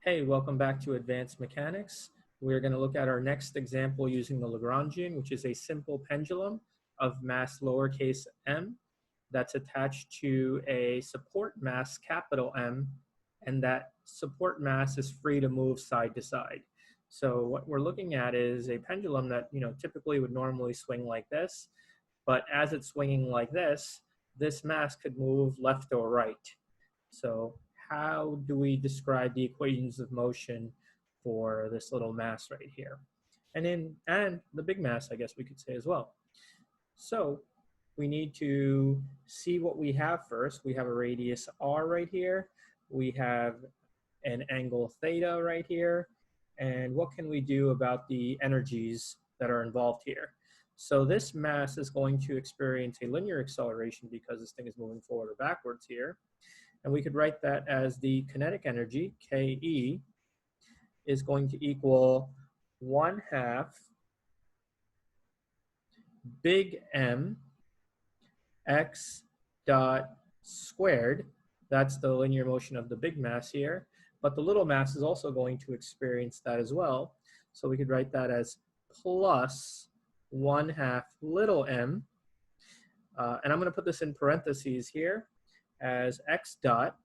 Hey, welcome back to Advanced Mechanics. We're going to look at our next example using the Lagrangian, which is a simple pendulum of mass lowercase m that's attached to a support mass capital M, and that support mass is free to move side to side. So what we're looking at is a pendulum that typically would normally swing like this, but as it's swinging like this mass could move left or right. So how do we describe the equations of motion for this little mass right here? And the big mass, I guess we could say as well. So we need to see what we have first. We have a radius r right here. We have an angle theta right here. And what can we do about the energies that are involved here? So this mass is going to experience a linear acceleration because this thing is moving forward or backwards here. And we could write that as the kinetic energy, Ke, is going to equal 1/2 big M x dot squared. That's the linear motion of the big mass here. But the little mass is also going to experience that as well. So we could write that as plus 1/2 little m. And I'm going to put this in parentheses here as x dot,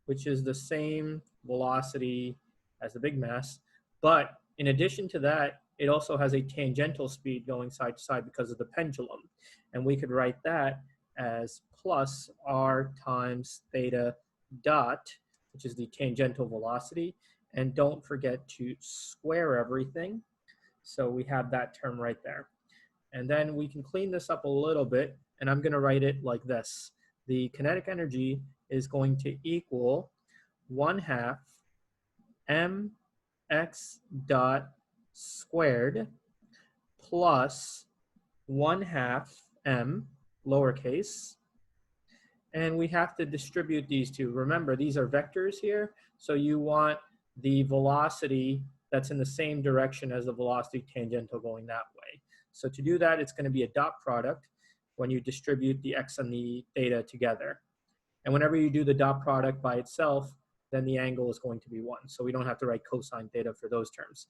which is the same velocity as the big mass. But in addition to that, it also has a tangential speed going side to side because of the pendulum. And we could write that as plus r times theta dot, which is the tangential velocity. And don't forget to square everything. So we have that term right there. And then we can clean this up a little bit, and I'm going to write it like this. The kinetic energy is going to equal 1/2 mx dot squared plus 1/2 m lowercase. And we have to distribute these two. Remember, these are vectors here, so you want the velocity that's in the same direction as the velocity tangential going that way. So to do that, it's going to be a dot product when you distribute the x and the theta together. And whenever you do the dot product by itself, then the angle is going to be 1. So we don't have to write cosine theta for those terms.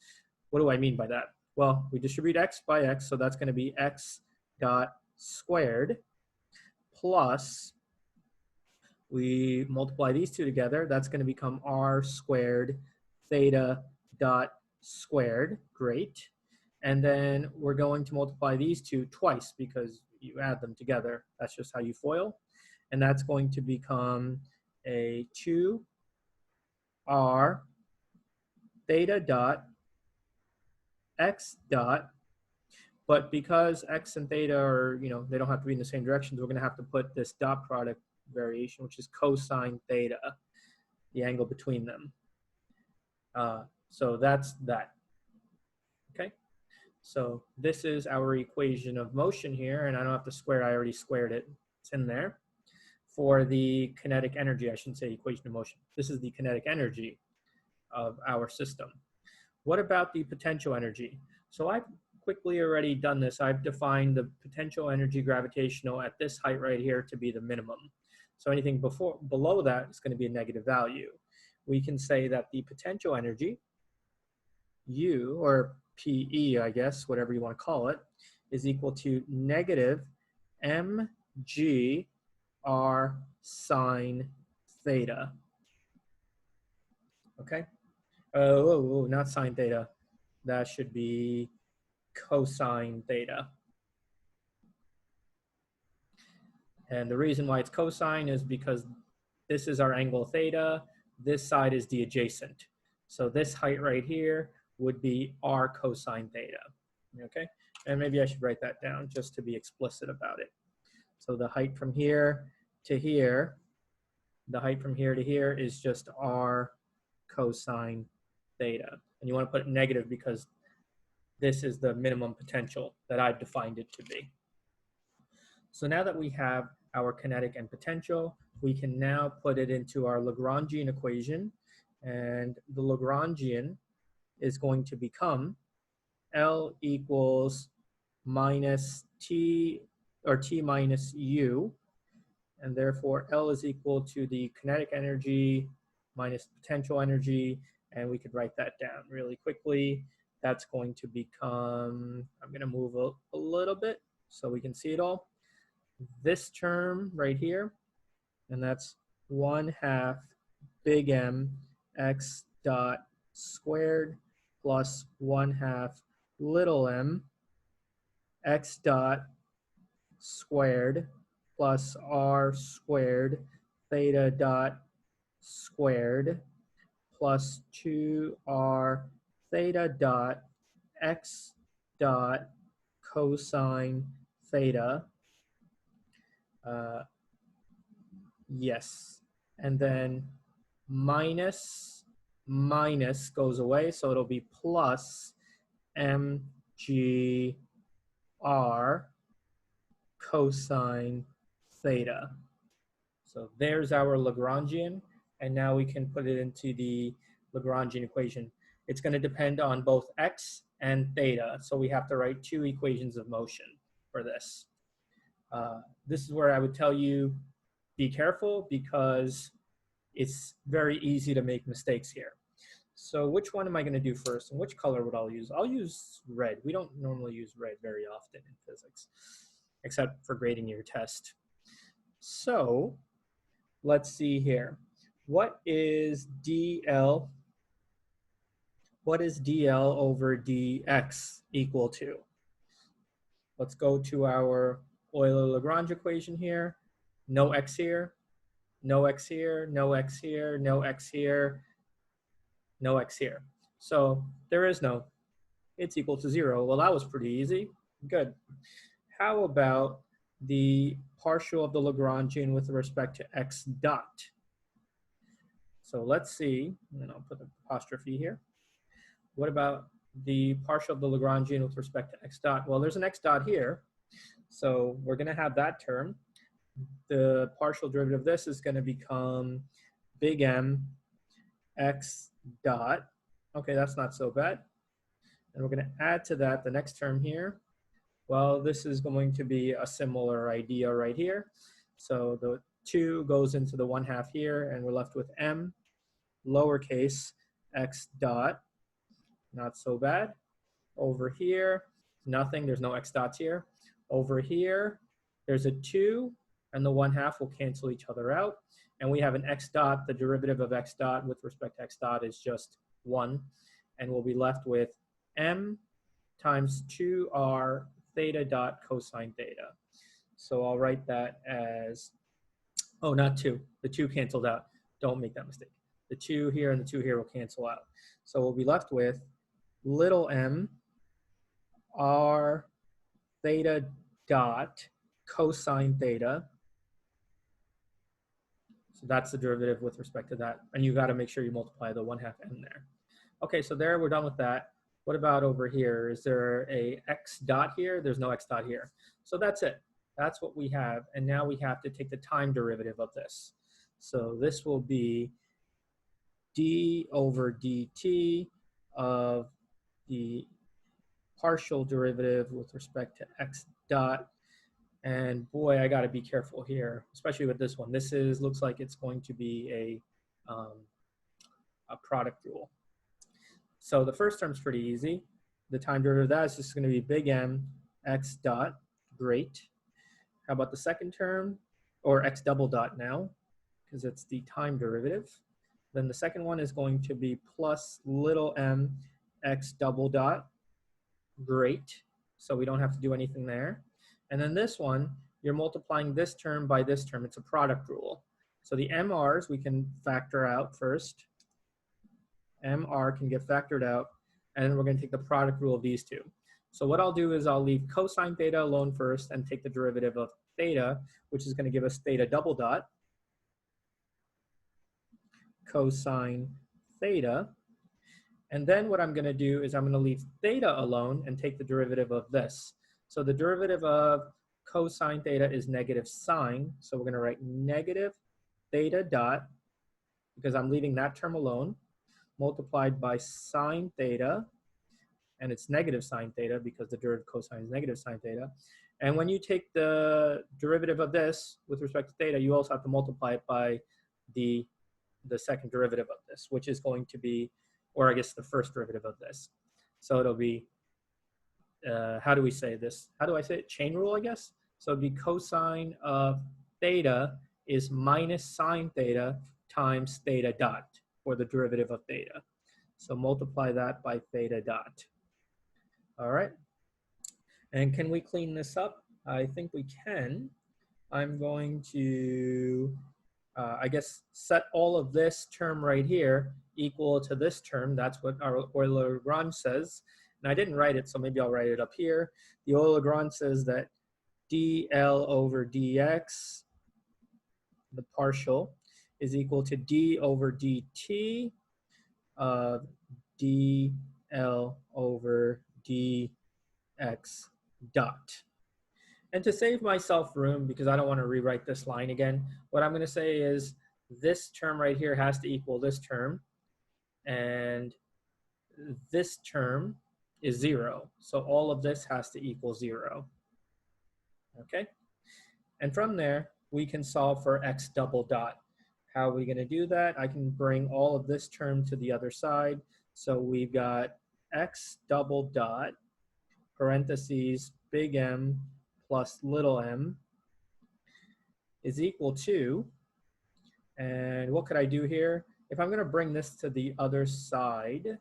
What do I mean by that? Well, we distribute x by x, so that's going to be x dot squared plus, we multiply these two together, that's going to become r squared theta dot squared. Great. And then we're going to multiply these two twice because you add them together. That's just how you FOIL. And that's going to become a 2r theta dot x dot. But because x and theta are, they don't have to be in the same directions, we're going to have to put this dot product variation, which is cosine theta, the angle between them. So that's that. Okay. So this is our equation of motion here, and I don't have to square, I already squared it. It's in there. For the kinetic energy, I shouldn't say equation of motion. This is the kinetic energy of our system. What about the potential energy? So I've quickly already done this. I've defined the potential energy gravitational at this height right here to be the minimum. So anything below that is going to be a negative value. We can say that the potential energy, U, or PE, I guess, whatever you want to call it, is equal to negative mg r sine theta. Okay? Oh, not sine theta. That should be cosine theta. And the reason why it's cosine is because this is our angle theta. This side is the adjacent. So this height right here would be r cosine theta. Okay? And maybe I should write that down just to be explicit about it. So the height from here to here, the height from here to here is just r cosine theta. And you want to put it negative because this is the minimum potential that I've defined it to be. So now that we have our kinetic and potential, we can now put it into our Lagrangian equation. And the Lagrangian is going to become L equals minus T, or T minus U. And therefore, L is equal to the kinetic energy minus potential energy And we could write that down really quickly. That's going to become, I'm going to move a little bit so we can see it all. This term right here, and that's 1/2 big M x dot squared plus 1/2 little m x dot squared plus r squared theta dot squared plus 2r theta dot x dot cosine theta. Yes. And then minus goes away, so it'll be plus mgr cosine theta. So there's our Lagrangian, and now we can put it into the Lagrangian equation. It's going to depend on both x and theta, so we have to write two equations of motion for this. This is where I would tell you, be careful, because it's very easy to make mistakes here. So which one am I going to do first, and which color would I use? I'll use red. We don't normally use red very often in physics, except for grading your test. So let's see here. What is dl? What is dl over dx equal to? Let's go to our Euler-Lagrange equation here. No x here, no x here, no x here, no x here, no x here. So there is no. It's equal to 0. Well, that was pretty easy. Good. How about the partial of the Lagrangian with respect to x dot? So let's see, and I'll put an apostrophe here. What about the partial of the Lagrangian with respect to x dot? Well, there's an x dot here, so we're going to have that term. The partial derivative of this is going to become big M x dot. Okay, that's not so bad. And we're going to add to that the next term here. Well, this is going to be a similar idea right here. So the 2 goes into the 1/2 here, and we're left with m lowercase x dot. Not so bad. Over here, nothing. There's no x dots here. Over here, there's a 2, and the 1/2 will cancel each other out. And we have an x dot. The derivative of x dot with respect to x dot is just 1. And we'll be left with m times 2r theta dot cosine theta. So I'll write that as, oh, not 2. The 2 canceled out. Don't make that mistake. The 2 here and the 2 here will cancel out. So we'll be left with little m r theta dot cosine theta. So that's the derivative with respect to that. And you got to make sure you multiply the 1/2 m there. Okay, so there, we're done with that. What about over here? Is there a x dot here? There's no x dot here. So that's it. That's what we have. And now we have to take the time derivative of this. So this will be d over dt of the partial derivative with respect to x dot. And boy, I got to be careful here, especially with this one. This looks like it's going to be a product rule. So the first term's pretty easy. The time derivative of that is just going to be big M x dot. Great. How about the second term, or x double dot now, because it's the time derivative. Then the second one is going to be plus little m x double dot. Great. So we don't have to do anything there. And then this one, you're multiplying this term by this term. It's a product rule. So the MRs we can factor out first. MR can get factored out, and then we're going to take the product rule of these two. So what I'll do is I'll leave cosine theta alone first and take the derivative of theta, which is going to give us theta double dot cosine theta. And then what I'm going to do is I'm going to leave theta alone and take the derivative of this. So the derivative of cosine theta is negative sine. So we're going to write negative theta dot, because I'm leaving that term alone, multiplied by sine theta. And it's negative sine theta because the derivative of cosine is negative sine theta. And when you take the derivative of this with respect to theta, you also have to multiply it by the second derivative of this, which is going to be or I guess the first derivative of this. So it'll be, how do we say this? How do I say it? Chain rule, I guess. So it'd be cosine of theta is minus sine theta times theta dot, or the derivative of theta. So multiply that by theta dot. All right. And can we clean this up? I think we can. I'm going to, I guess, set all of this term right here equal to this term. That's what our Euler-Lagrange says. And I didn't write it, so maybe I'll write it up here. The Euler-Lagrange says that dl over dx, the partial, is equal to d over dt of dl over dx dot. And to save myself room, because I don't want to rewrite this line again, what I'm going to say is this term right here has to equal this term, and this term is 0. So all of this has to equal 0. Okay? And from there, we can solve for x double dot. How are we going to do that? I can bring all of this term to the other side. So we've got x double dot, parentheses, big M plus little m, is equal to, and what could I do here? If I'm going to bring this to the other side,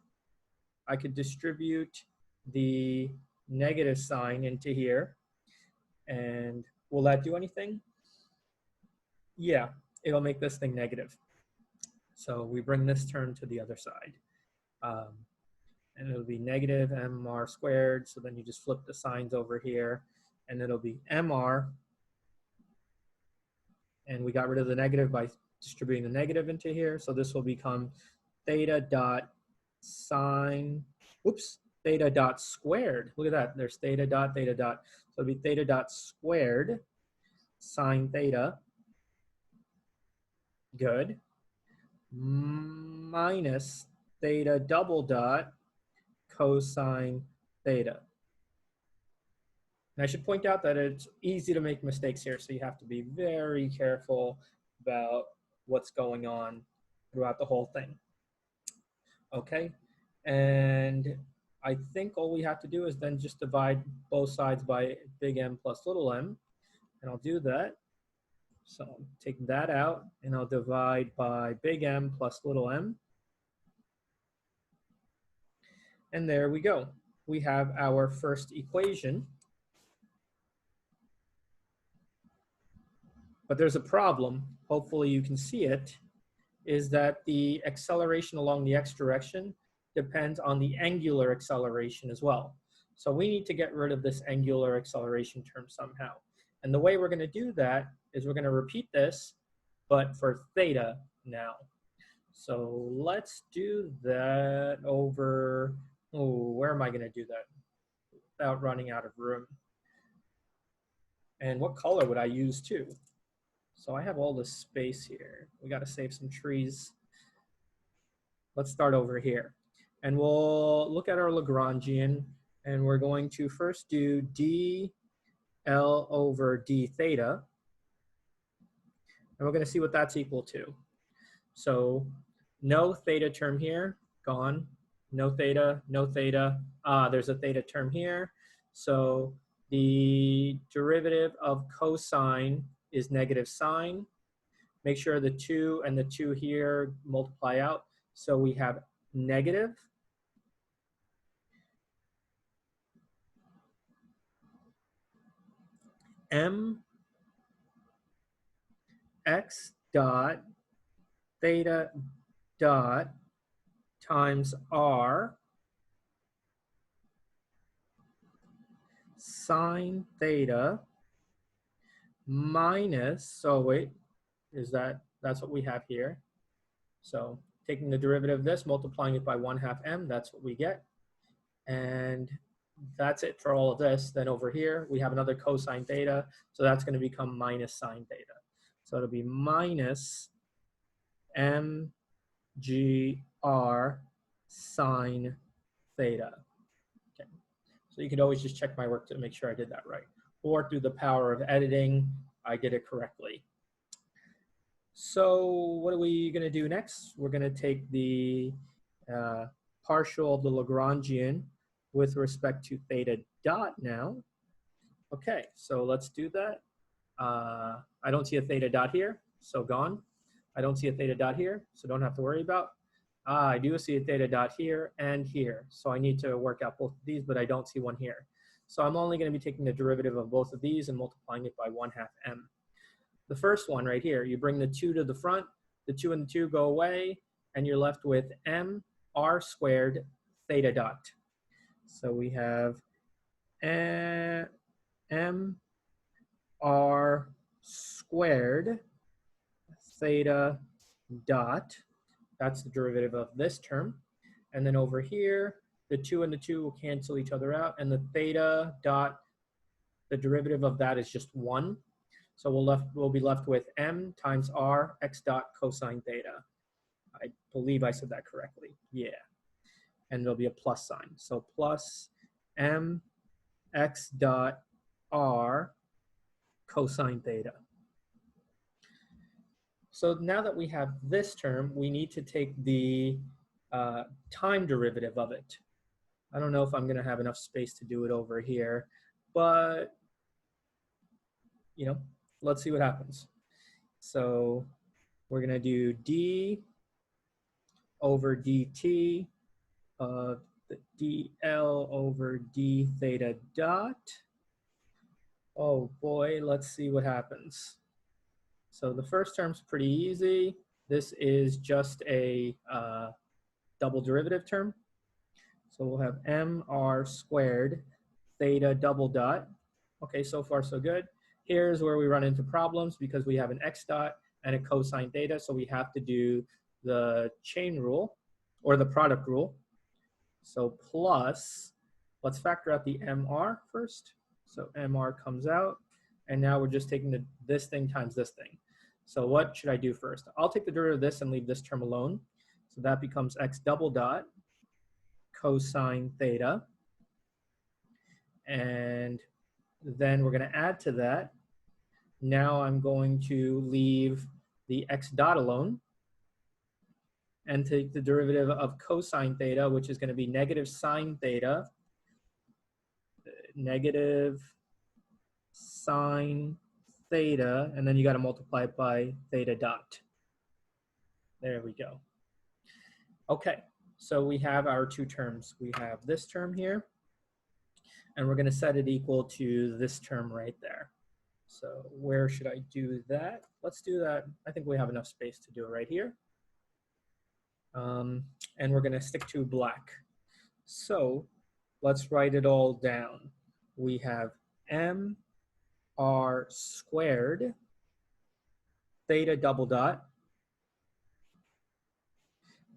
I could distribute the negative sign into here. And will that do anything? Yeah, it'll make this thing negative. So we bring this term to the other side. And it'll be negative mr squared. So then you just flip the signs over here, and it'll be mr. And we got rid of the negative by distributing the negative into here. So this will become theta dot sine, oops, theta dot squared. Look at that. There's theta dot, theta dot. So it'll be theta dot squared sine theta, good, minus theta double dot cosine theta. And I should point out that it's easy to make mistakes here, so you have to be very careful about what's going on throughout the whole thing. Okay, and I think all we have to do is then just divide both sides by big M plus little m, and I'll do that. So I'll take that out, and I'll divide by big M plus little m. And there we go. We have our first equation. But there's a problem, hopefully you can see it, is that the acceleration along the x direction depends on the angular acceleration as well. So we need to get rid of this angular acceleration term somehow. And the way we're going to do that is we're going to repeat this, but for theta now. So let's do that over, oh, where am I going to do that without running out of room? And what color would I use too? So I have all this space here. We got to save some trees. Let's start over here. And we'll look at our Lagrangian, and we're going to first do dl over d theta. And we're going to see what that's equal to. So no theta term here, gone. No theta, no theta. There's a theta term here. So the derivative of cosine is negative sine. Make sure the 2 and the 2 here multiply out. So we have negative m x dot theta dot times r sine theta minus, so wait, that's what we have here. So taking the derivative of this, multiplying it by 1/2 m, that's what we get. And that's it for all of this. Then over here, we have another cosine theta. So that's going to become minus sine theta. So it'll be minus mgr sine theta. Okay. So you could always just check my work to make sure I did that right. Or through the power of editing, I did it correctly. So what are we going to do next? We're going to take the partial of the Lagrangian with respect to theta dot now. Okay, so let's do that. I don't see a theta dot here, so gone. I don't see a theta dot here, so don't have to worry about. I do see a theta dot here and here, so I need to work out both of these, but I don't see one here. So I'm only going to be taking the derivative of both of these and multiplying it by 1/2 m. The first one right here, you bring the 2 to the front, the 2 and the 2 go away, and you're left with m r squared theta dot. So we have m r squared theta dot. That's the derivative of this term. And then over here, the 2 and the 2 will cancel each other out, and the theta dot, the derivative of that is just 1. So we'll be left with m times r x dot cosine theta. I believe I said that correctly. Yeah. And there'll be a plus sign. So plus m x dot r cosine theta. So now that we have this term, we need to take the time derivative of it. I don't know if I'm going to have enough space to do it over here, but you know, let's see what happens. So we're going to do d over dt of the dl over d theta dot. Oh boy, let's see what happens. So the first term's pretty easy. This is just a double derivative term. So we'll have mr squared theta double dot. Okay, so far so good. Here's where we run into problems because we have an x dot and a cosine theta, so we have to do the chain rule or the product rule. So plus, let's factor out the mr first. So mr comes out, and now we're just taking this thing times this thing. So what should I do first? I'll take the derivative of this and leave this term alone. So that becomes x double dot cosine theta. And then we're going to add to that. Now I'm going to leave the x dot alone and take the derivative of cosine theta, which is going to be negative sine theta, negative sine theta, and then you got to multiply it by theta dot. There we go. Okay, so we have our two terms. We have this term here, and we're going to set it equal to this term right there. So where should I do that? Let's do that. I think we have enough space to do it right here. And we're going to stick to black. So let's write it all down. We have mr squared theta double dot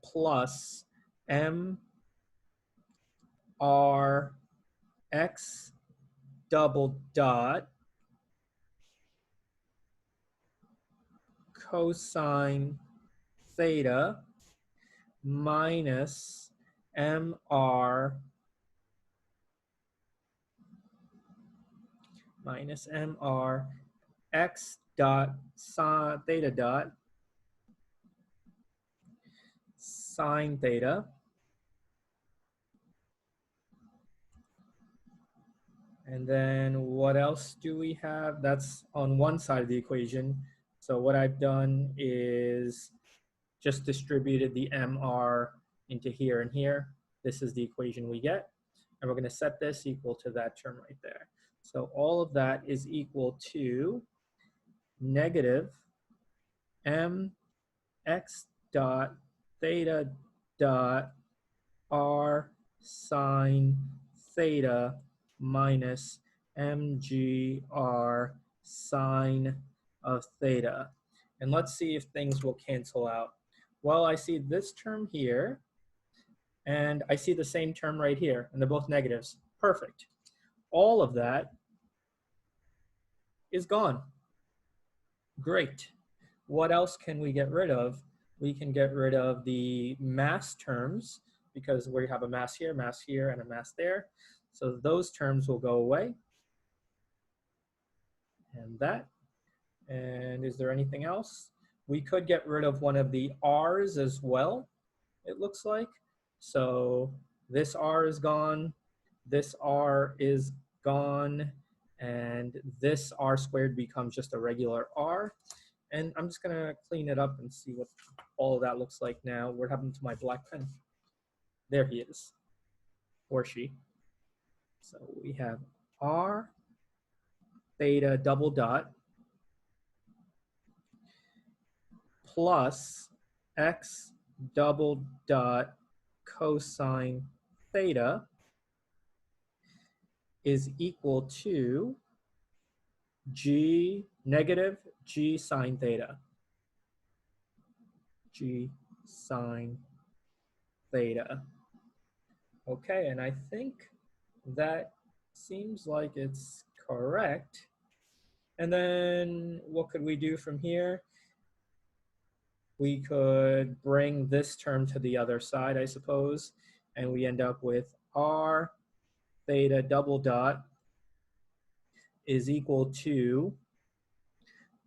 plus mr x double dot cosine theta minus mr x dot theta dot sine theta. And then what else do we have? That's on one side of the equation. So what I've done is just distributed the mr into here and here. This is the equation we get. And we're going to set this equal to that term right there. So all of that is equal to negative mx dot theta dot r sine theta minus mgr sine of theta. And let's see if things will cancel out. Well, I see this term here, and I see the same term right here, and they're both negatives. Perfect. All of that is gone. Great. What else can we get rid of? We can get rid of the mass terms because we have a mass here, and a mass there. So those terms will go away. And that. And is there anything else? We could get rid of one of the r's as well, it looks like. So this r is gone, this r is gone, and this r squared becomes just a regular r. And I'm just gonna clean it up and see what all of that looks like now. What happened to my black pen? There he is, or she. So we have r theta double dot plus x double dot cosine theta is equal to negative g sine theta. G sine theta. Okay, and I think that seems like it's correct. And then what could we do from here? We could bring this term to the other side, I suppose, and we end up with r theta double dot is equal to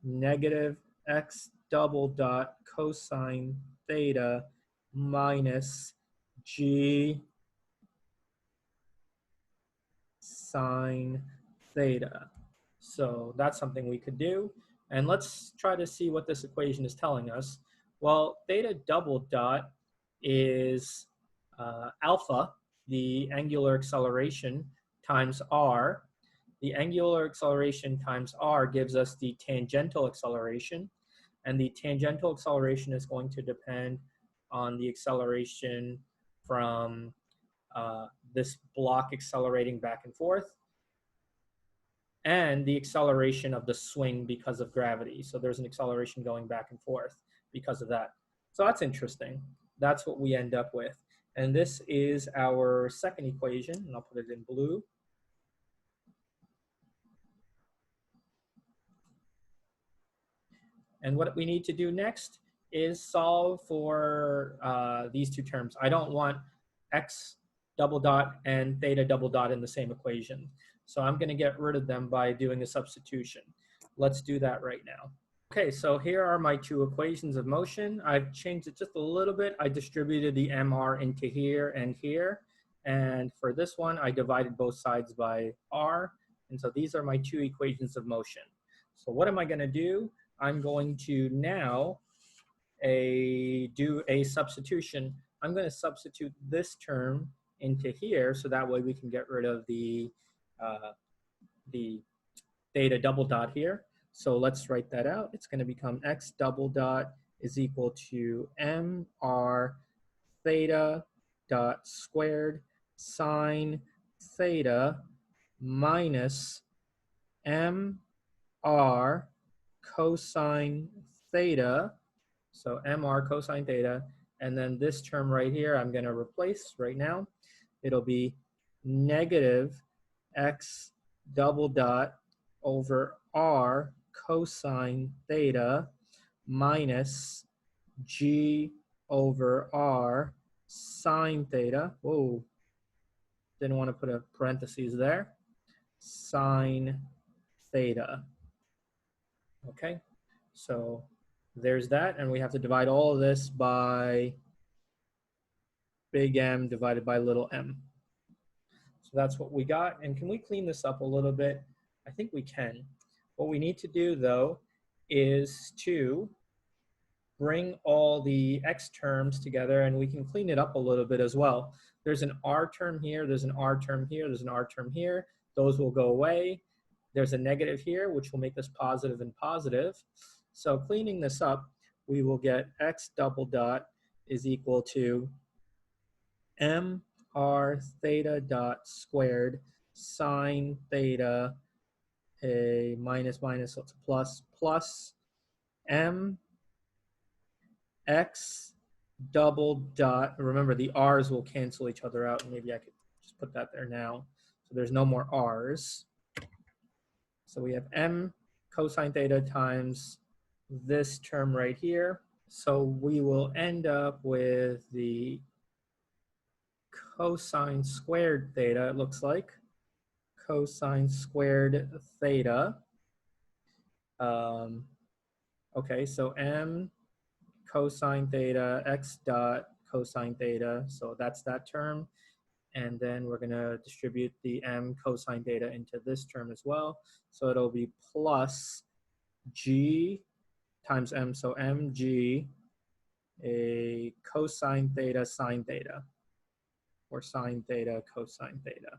negative x double dot cosine theta minus g sine theta. So that's something we could do. And let's try to see what this equation is telling us. Well, theta double dot is alpha, the angular acceleration, times r. The angular acceleration times r gives us the tangential acceleration. And the tangential acceleration is going to depend on the acceleration from this block accelerating back and forth, and the acceleration of the swing because of gravity. So there's an acceleration going back and forth because of that. So that's interesting. That's what we end up with. And this is our second equation, and I'll put it in blue. And what we need to do next is solve for these two terms. I don't want x double dot and theta double dot in the same equation. So I'm going to get rid of them by doing a substitution. Let's do that right now. Okay, so here are my two equations of motion. I've changed it just a little bit. I distributed the mr into here and here. And for this one, I divided both sides by r. And so these are my two equations of motion. So what am I going to do? I'm going to now do a substitution. I'm going to substitute this term into here, so that way we can get rid of the theta double dot here. So let's write that out. It's going to become x double dot is equal to mr theta dot squared sine theta minus mr cosine theta, so mr cosine theta, and then this term right here I'm going to replace right now. It'll be negative x double dot over r cosine theta minus g over r sine theta. Whoa, didn't want to put a parentheses there. Sine theta. Okay, so there's that, and we have to divide all of this by big M divided by little m. So that's what we got, and can we clean this up a little bit? I think we can. What we need to do, though, is to bring all the x terms together, and we can clean it up a little bit as well. There's an r term here, there's an r term here, there's an r term here. Those will go away. There's a negative here, which will make this positive and positive. So cleaning this up, we will get x double dot is equal to mr theta dot squared sine theta, a minus minus, so it's a plus, plus m x double dot. Remember, the r's will cancel each other out, and maybe I could just put that there now. So there's no more r's. So we have m cosine theta times this term right here. So we will end up with the cosine squared theta, it looks like. Cosine squared theta. Okay, so m cosine theta x dot cosine theta. So that's that term. And then we're going to distribute the m cosine theta into this term as well. So it'll be plus g times m, so mg, a cosine theta sine theta, or sine theta cosine theta.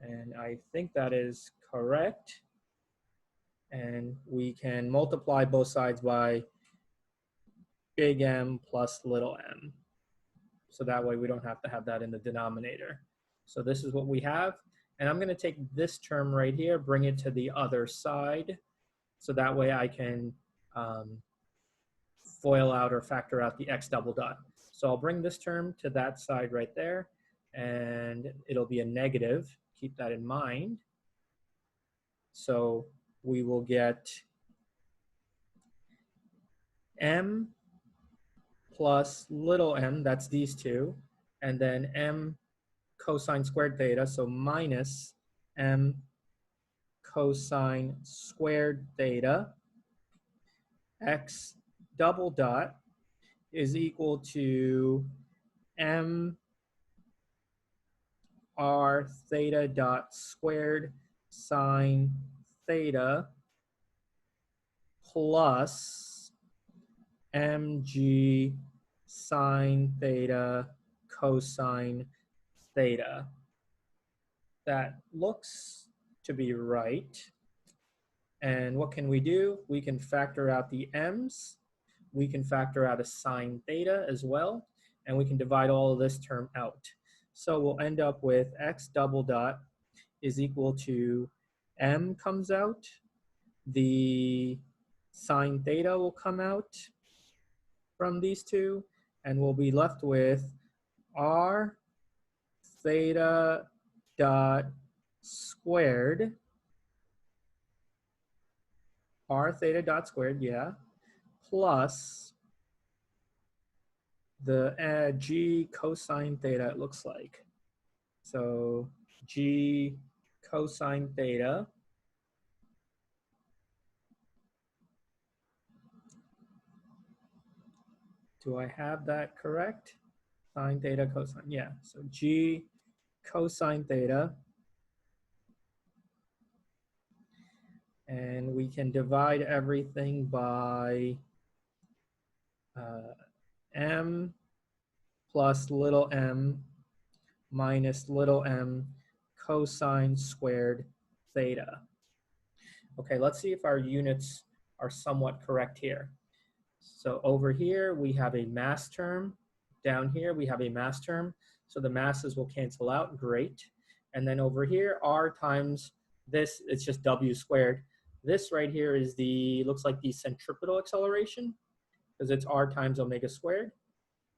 And I think that is correct. And we can multiply both sides by big M plus little m. So that way we don't have to have that in the denominator. So this is what we have. And I'm going to take this term right here, bring it to the other side. So that way I can FOIL out or factor out the x double dot. So I'll bring this term to that side right there, and it'll be a negative. Keep that in mind. So we will get m plus little m, that's these two, and then m cosine squared theta, so minus m cosine squared theta, x double dot is equal to m r theta dot squared sine theta plus mg sine theta cosine theta. That looks to be right. And what can we do? We can factor out the m's. We can factor out a sine theta as well. And we can divide all of this term out. So we'll end up with x double dot is equal to m comes out. The sine theta will come out from these two. And we'll be left with r theta dot squared, r theta dot squared, yeah, plus the g cosine theta, it looks like. So g cosine theta do I have that correct? Sine theta cosine, yeah. So g cosine theta, and we can divide everything by m plus little m minus little m cosine squared theta. Okay, let's see if our units are somewhat correct here. So over here, we have a mass term. Down here, we have a mass term. So the masses will cancel out, great. And then over here, r times this, it's just w squared. This right here is the, looks like the centripetal acceleration, because it's r times omega squared.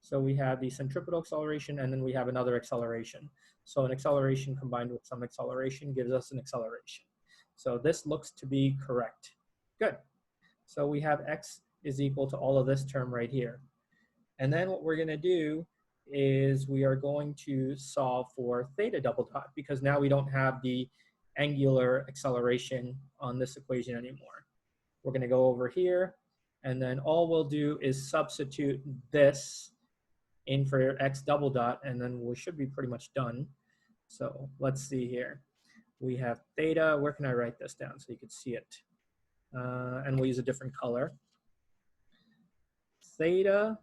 So we have the centripetal acceleration, and then we have another acceleration. So an acceleration combined with some acceleration gives us an acceleration. So this looks to be correct. Good. So we have x is equal to all of this term right here. And then what we're going to do is we are going to solve for theta double dot, because now we don't have the angular acceleration on this equation anymore. We're going to go over here, and then all we'll do is substitute this in for x double dot, and then we should be pretty much done. So let's see here. We have theta. Where can I write this down so you can see it? And we'll use a different color. Theta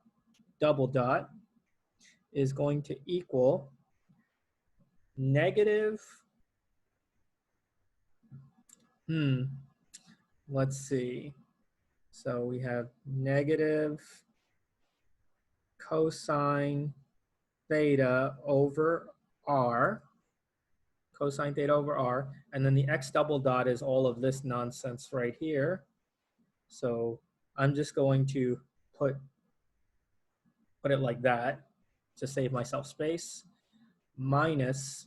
double dot is going to equal negative, let's see. So we have negative cosine theta over r, cosine theta over r, and then the x double dot is all of this nonsense right here. So I'm just going to put it like that to save myself space, minus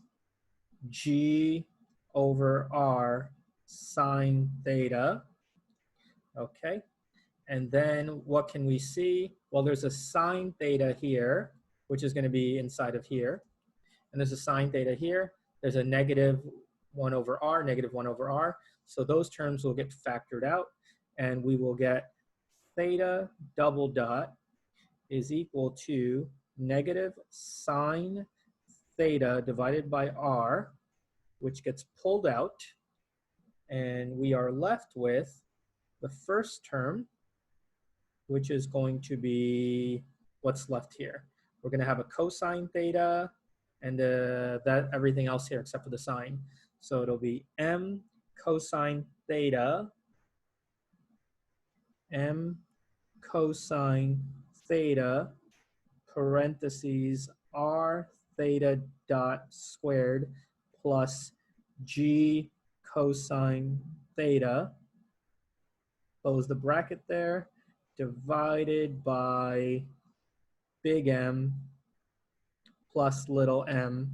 g over r sine theta, okay? And then what can we see? Well, there's a sine theta here, which is going to be inside of here. And there's a sine theta here. There's a negative 1 over r, negative 1 over r. So those terms will get factored out, and we will get theta double dot is equal to negative sine theta divided by r, which gets pulled out, and we are left with the first term, which is going to be what's left here. We're going to have a cosine theta and that everything else here except for the sine. So it'll be m cosine theta, m cosine theta, parentheses r theta dot squared plus g cosine theta, close the bracket there, divided by big M plus little m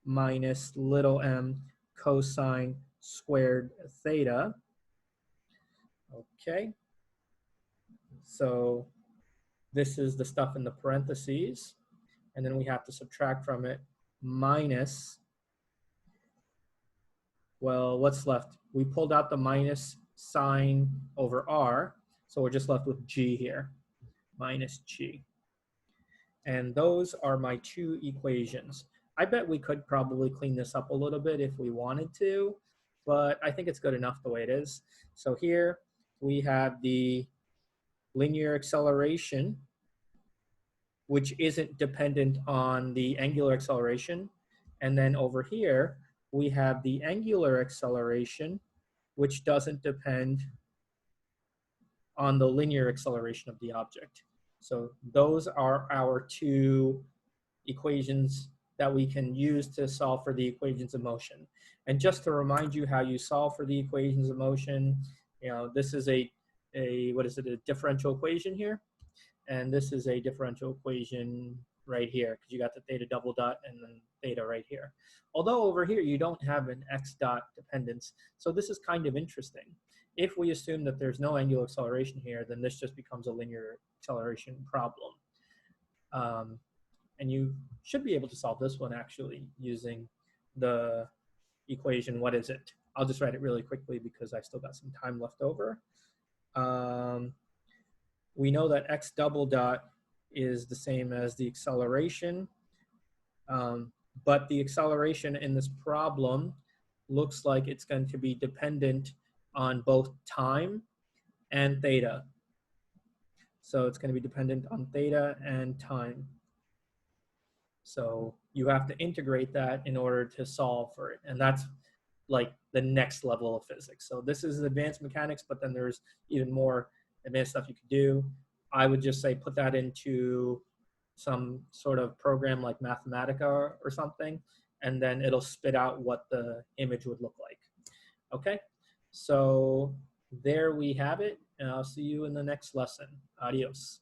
minus little m cosine squared theta. Okay, so this is the stuff in the parentheses, and then we have to subtract from it minus, well, what's left? We pulled out the minus sign over r, so we're just left with g here, minus g. And those are my two equations. I bet we could probably clean this up a little bit if we wanted to, but I think it's good enough the way it is. So here we have the linear acceleration, which isn't dependent on the angular acceleration. And then over here, we have the angular acceleration, which doesn't depend on the linear acceleration of the object. So those are our two equations that we can use to solve for the equations of motion. And just to remind you how you solve for the equations of motion, you know, this is a differential equation here. And this is a differential equation right here, because you got the theta double dot and then theta right here. Although over here you don't have an x dot dependence, so this is kind of interesting. If we assume that there's no angular acceleration here, then this just becomes a linear acceleration problem. And you should be able to solve this one actually using the equation, what is it? I'll just write it really quickly because I still got some time left over. We know that x double dot is the same as the acceleration, but the acceleration in this problem looks like it's going to be dependent on both time and theta. So it's going to be dependent on theta and time. So you have to integrate that in order to solve for it. And that's like the next level of physics. So this is advanced mechanics, but then there's even more advanced stuff you could do. I would just say put that into some sort of program like Mathematica or something, and then it'll spit out what the image would look like. Okay, so there we have it, and I'll see you in the next lesson. Adios.